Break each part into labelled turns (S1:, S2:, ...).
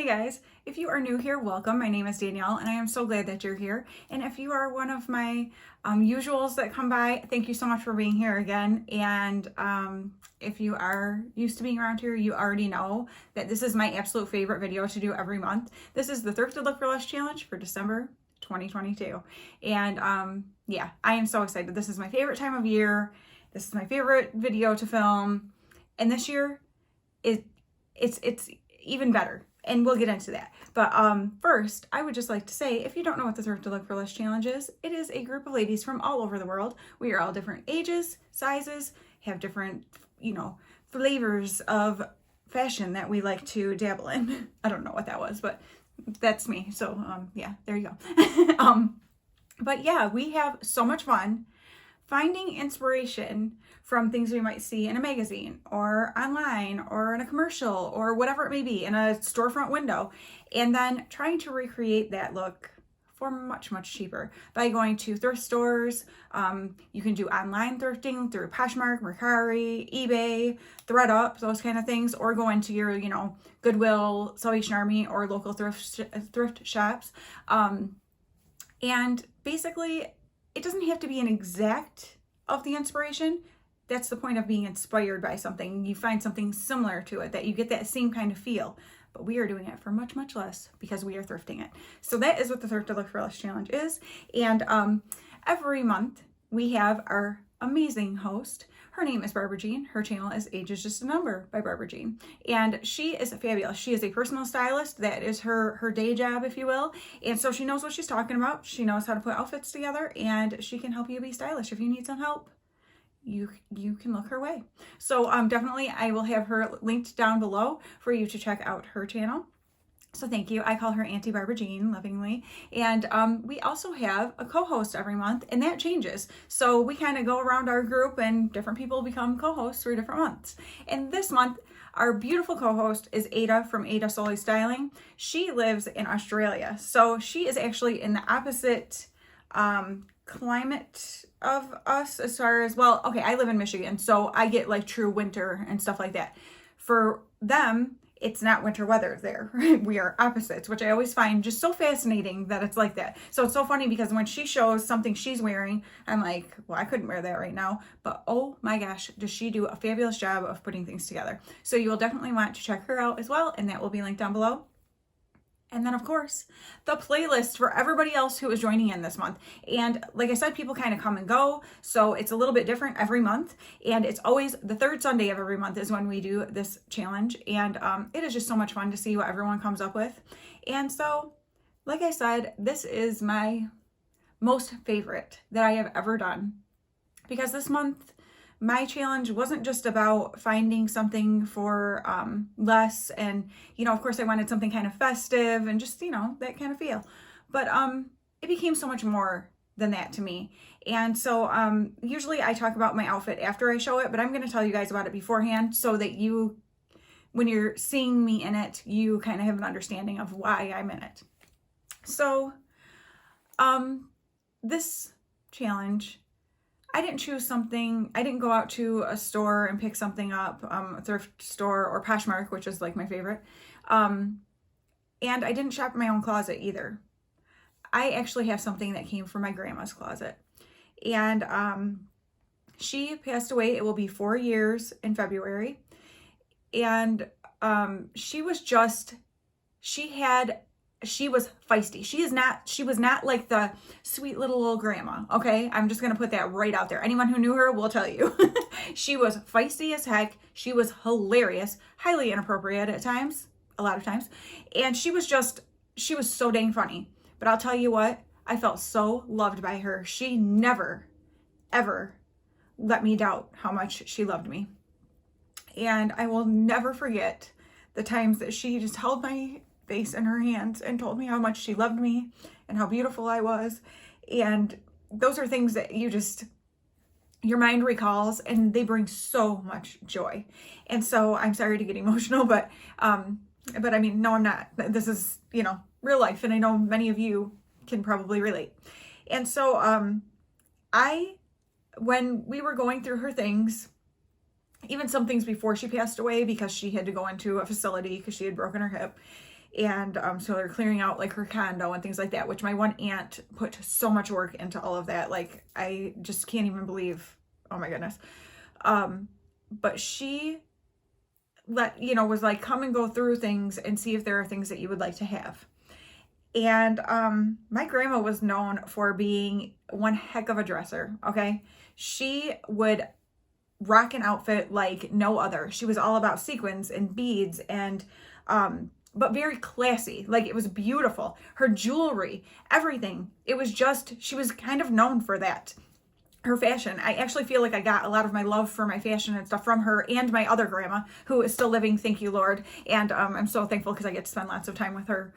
S1: Hey guys, if you are new here, welcome. My name is Danielle and I am so glad that you're here. And if you are one of my usuals that come by, thank you so much for being here again. And if you are used to being around here, you already know that this is my absolute favorite video to do every month. This is the Thrifted Look for Less challenge for December 2022. And yeah, I am so excited. This is my favorite time of year. This is my favorite video to film. And this year, it's even better. And we'll get into that. But first, I would just like to say, if you don't know what the Thrifted Look for Less challenge is, it is a group of ladies from all over the world. We are all different ages, sizes, have different, flavors of fashion that we like to dabble in. I don't know what that was, but that's me. So yeah, there you go. But yeah, we have so much fun finding inspiration from things we might see in a magazine or online or in a commercial or whatever it may be in a storefront window, and then trying to recreate that look for much, much cheaper by going to thrift stores. You can do online thrifting through Poshmark, Mercari, eBay, ThredUp, those kind of things, or go into your, Goodwill, Salvation Army, or local thrift shops. And basically, it doesn't have to be an exact of the inspiration. That's the point of being inspired by something. You find something similar to it, that you get that same kind of feel. But we are doing it for much, much less because we are thrifting it. So that is what the Thrifted Look for Less challenge is. And every month we have our amazing host. Her name is Barbara Jean. Her channel is Age is Just a Number by Barbara Jean. And she is fabulous. She is a personal stylist. That is her day job, if you will. And so she knows what she's talking about. She knows how to put outfits together, and she can help you be stylish. If you need some help, you can look her way. So definitely I will have her linked down below for you to check out her channel. So thank you. I call her Auntie Barbara Jean lovingly. And we also have a co-host every month, and that changes. So we kind of go around our group and different people become co-hosts for different months. And this month, our beautiful co-host is Ada from Ada Solely Styling. She lives in Australia. So she is actually in the opposite climate of us as far as, well, okay, I live in Michigan, so I get like true winter and stuff like that. For them, it's not winter weather there. We are opposites, which I always find just so fascinating that it's like that. So it's so funny because when she shows something she's wearing, I'm like, well, I couldn't wear that right now. But oh my gosh, does she do a fabulous job of putting things together. So you will definitely want to check her out as well, and that will be linked down below. And then, of course, the playlist for everybody else who is joining in this month. And like I said, people kind of come and go, so it's a little bit different every month. And it's always the third Sunday of every month is when we do this challenge. And it is just so much fun to see what everyone comes up with. And so, like I said, this is my most favorite that I have ever done. Because this month, my challenge wasn't just about finding something for less, and of course I wanted something kind of festive and just that kind of feel, but it became so much more than that to me. And so usually I talk about my outfit after I show it, but I'm going to tell you guys about it beforehand so that you, when you're seeing me in it, you kind of have an understanding of why I'm in it. So this challenge, I didn't choose something. I didn't go out to a store and pick something up, a thrift store or Poshmark, which is like my favorite. And I didn't shop in my own closet either. I actually have something that came from my grandma's closet. And she passed away. It will be 4 years in February. And she was feisty. She was not like the sweet little old grandma, okay? I'm just going to put that right out there. Anyone who knew her will tell you. She was feisty as heck. She was hilarious, highly inappropriate at times, a lot of times. And she was so dang funny. But I'll tell you what, I felt so loved by her. She never, ever let me doubt how much she loved me. And I will never forget the times that she just held my face in her hands and told me how much she loved me and how beautiful I was. And those are things that your mind recalls, and they bring so much joy. And so I'm sorry to get emotional, but I mean, no, I'm not. This is, real life, and I know many of you can probably relate. And so when we were going through her things, even some things before she passed away, because she had to go into a facility because she had broken her hip. And so they're clearing out like her condo and things like that, which my one aunt put so much work into all of that. Like, I just can't even believe, oh my goodness. But she was like, come and go through things and see if there are things that you would like to have. And my grandma was known for being one heck of a dresser, okay? She would rock an outfit like no other. She was all about sequins and beads and but very classy. Like, it was beautiful. Her jewelry, everything. It was just, she was kind of known for that. Her fashion. I actually feel like I got a lot of my love for my fashion and stuff from her and my other grandma, who is still living, thank you, Lord. And I'm so thankful because I get to spend lots of time with her.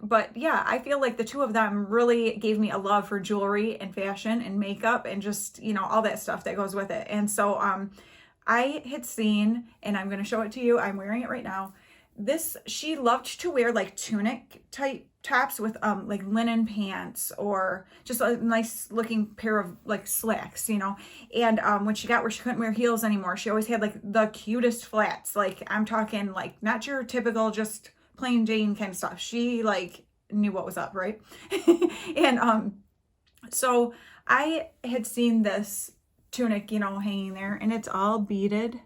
S1: But yeah, I feel like the two of them really gave me a love for jewelry and fashion and makeup and just, all that stuff that goes with it. And so I had seen, and I'm going to show it to you, I'm wearing it right now. She loved to wear like tunic type tops with like linen pants or just a nice looking pair of like slacks, and when she got where she couldn't wear heels anymore, she always had like the cutest flats. Like, I'm talking like not your typical just plain Jane kind of stuff. She like knew what was up, right? And so I had seen this tunic, hanging there, and it's all beaded.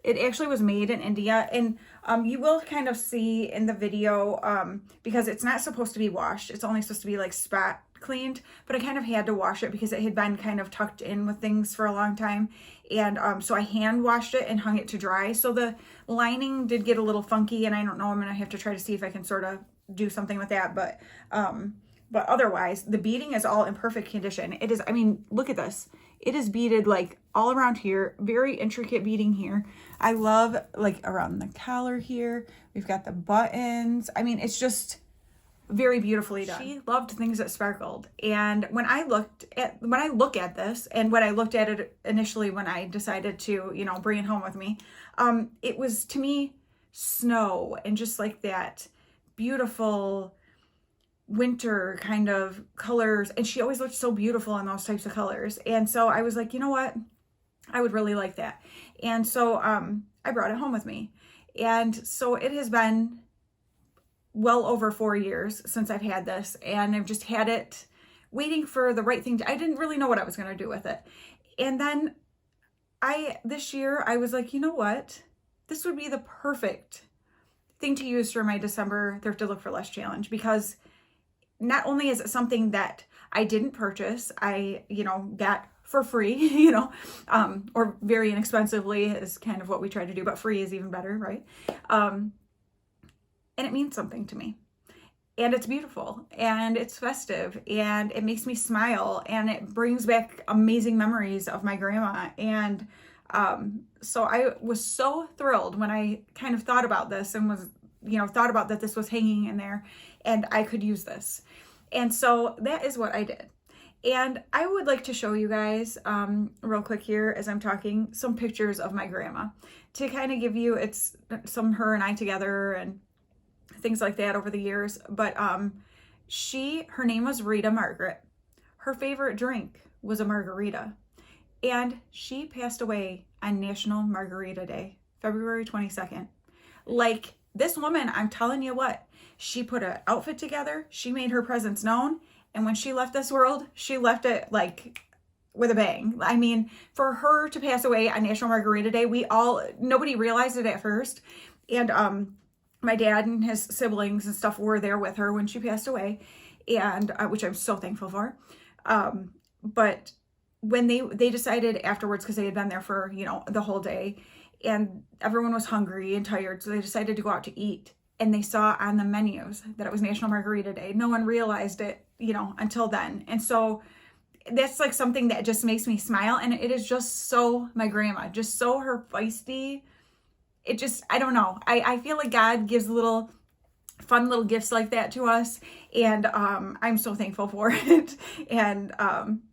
S1: It actually was made in India, and you will kind of see in the video, because it's not supposed to be washed. It's only supposed to be like spot cleaned, but I kind of had to wash it because it had been kind of tucked in with things for a long time. And so I hand washed it and hung it to dry. So the lining did get a little funky, and I don't know, I'm going to have to try to see if I can sort of do something with that. But otherwise, the beading is all in perfect condition. It is, I mean, look at this. It is beaded like all around here, very intricate beading here. I love like around the collar here. We've got the buttons. I mean, it's just very beautifully done. She loved things that sparkled. And when I look at this, and when I looked at it initially when I decided to, bring it home with me, it was, to me, snow and just like that beautiful winter kind of colors. And she always looked so beautiful in those types of colors. And so I was like, you know what? I would really like that. And so I brought it home with me. And so it has been well over 4 years since I've had this, and I've just had it waiting for the right thing. I didn't really know what I was going to do with it. And then this year I was like, you know what? This would be the perfect thing to use for my December Thrifted Look for Less challenge, because not only is it something that I didn't purchase, I, got for free, or very inexpensively is kind of what we try to do, but free is even better, right? And it means something to me. And it's beautiful, and it's festive, and it makes me smile, and it brings back amazing memories of my grandma. And so I was so thrilled when I kind of thought about this and was, thought about that this was hanging in there and I could use this. And so that is what I did. And I would like to show you guys real quick here as I'm talking some pictures of my grandma to kind of give you, it's some her and I together and things like that over the years. But her name was Rita Margaret. Her favorite drink was a margarita. And she passed away on National Margarita Day, February 22nd. Like, this woman, I'm telling you what, she put an outfit together, she made her presence known, and when she left this world, she left it like with a bang. I mean, for her to pass away on National Margarita Day, nobody realized it at first. And my dad and his siblings and stuff were there with her when she passed away, and which I'm so thankful for. But when they decided afterwards, because they had been there for, the whole day, and everyone was hungry and tired, so they decided to go out to eat. And they saw on the menus that it was National Margarita Day. No one realized it, until then. And so that's like something that just makes me smile. And it is just so my grandma, just so her feisty. It just, I don't know. I feel like God gives fun little gifts like that to us. And I'm so thankful for it. And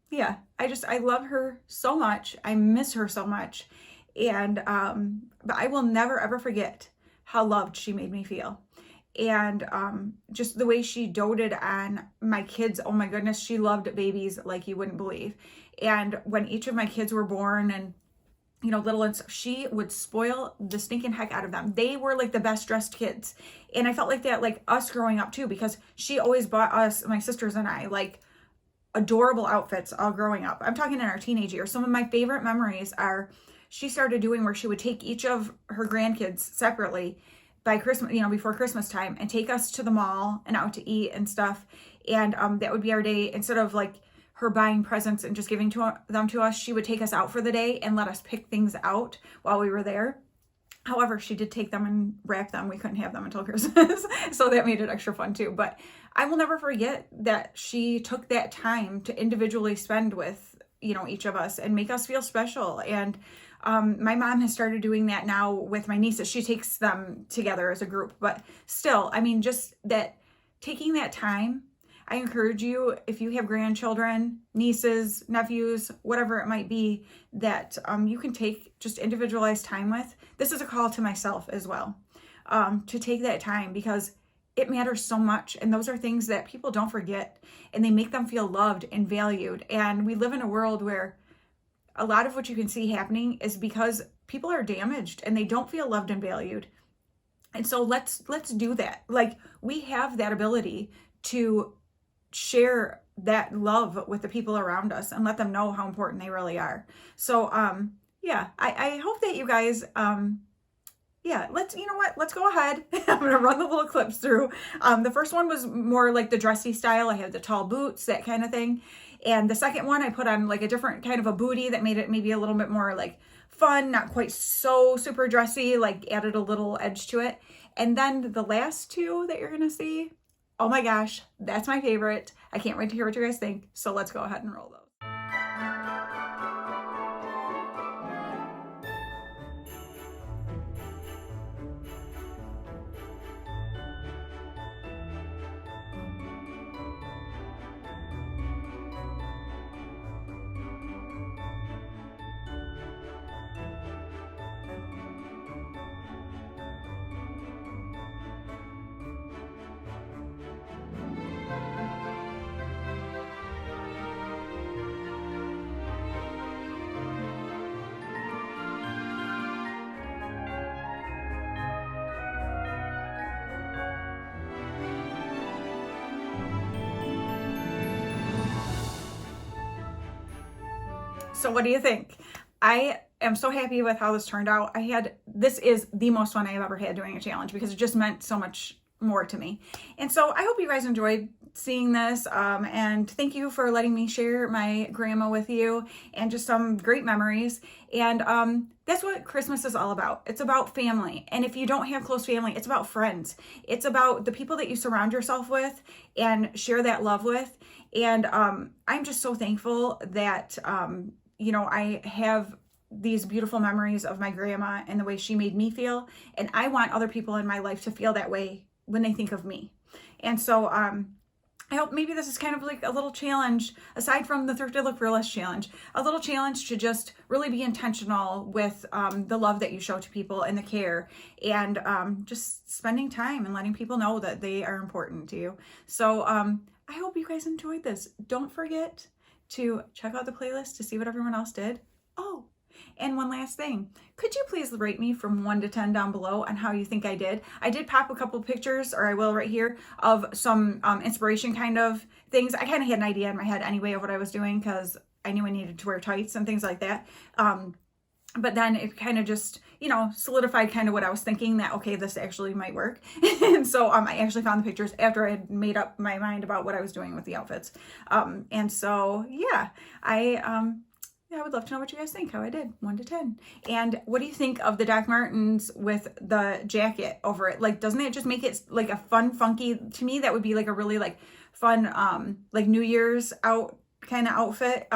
S1: yeah, I love her so much. I miss her so much. And but I will never ever forget how loved she made me feel. And just the way she doted on my kids. Oh my goodness, she loved babies like you wouldn't believe. And when each of my kids were born and you know, little and stuff, she would spoil the stinking heck out of them. They were like the best dressed kids. And I felt like that, like us growing up too, because she always bought us, my sisters and I, like adorable outfits all growing up. I'm talking in our teenage years. Some of my favorite memories are she started doing where she would take each of her grandkids separately by Christmas, you know, before Christmas time, and take us to the mall and out to eat and stuff. And that would be our day. Instead of like her buying presents and just giving them to us, she would take us out for the day and let us pick things out while we were there. However, she did take them and wrap them. We couldn't have them until Christmas. So that made it extra fun too. But I will never forget that she took that time to individually spend with, you know, each of us and make us feel special. And my mom has started doing that now with my nieces. She takes them together as a group, but still, I mean, just that taking that time, I encourage you, if you have grandchildren, nieces, nephews, whatever it might be, that you can take just individualized time with. This is a call to myself as well, to take that time, because it matters so much. And those are things that people don't forget, and they make them feel loved and valued. And we live in a world where a lot of what you can see happening is because people are damaged and they don't feel loved and valued. And so let's do that. Like, we have that ability to share that love with the people around us and let them know how important they really are. So yeah, I hope that you guys yeah, you know what, let's go ahead. I'm gonna run the little clips through. The first one was more like the dressy style. I had the tall boots, that kind of thing. And the second one, I put on like a different kind of a booty that made it maybe a little bit more like fun, not quite so super dressy, like added a little edge to it. And then the last two that you're gonna see, oh my gosh, that's my favorite. I can't wait to hear what you guys think. So let's go ahead and roll those. So what do you think? I am so happy with how this turned out. This is the most fun I have ever had doing a challenge, because it just meant so much more to me. And so I hope you guys enjoyed seeing this, and thank you for letting me share my grandma with you and just some great memories. And that's what Christmas is all about. It's about family. And if you don't have close family, it's about friends. It's about the people that you surround yourself with and share that love with. And I'm just so thankful that you know, I have these beautiful memories of my grandma and the way she made me feel. And I want other people in my life to feel that way when they think of me. And so I hope maybe this is kind of like a little challenge, aside from the Thrifted Look for Less challenge, a little challenge to just really be intentional with the love that you show to people and the care, and just spending time and letting people know that they are important to you. So I hope you guys enjoyed this. Don't forget to check out the playlist to see what everyone else did. Oh, and one last thing. Could you please rate me from 1 to 10 down below on how you think I did? I did pop a couple pictures, or I will right here, of some inspiration kind of things. I kind of had an idea in my head anyway of what I was doing, because I knew I needed to wear tights and things like that. But then it kind of just, you know, solidified kind of what I was thinking, that, okay, this actually might work. And so I actually found the pictures after I had made up my mind about what I was doing with the outfits. And so, yeah, I would love to know what you guys think, how I did, 1 to 10. And what do you think of the Doc Martens with the jacket over it? Like, doesn't it just make it like a fun, funky, to me, that would be like a really like fun, like New Year's out kind of outfit.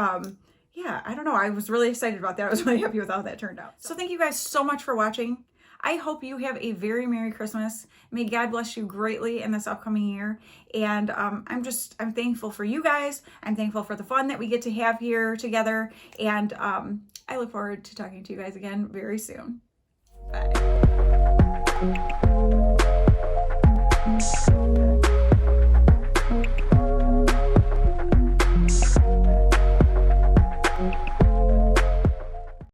S1: Yeah, I don't know. I was really excited about that. I was really happy with how that turned out. So thank you guys so much for watching. I hope you have a very Merry Christmas. May God bless you greatly in this upcoming year. And I'm thankful for you guys. I'm thankful for the fun that we get to have here together. And I look forward to talking to you guys again very soon. Bye.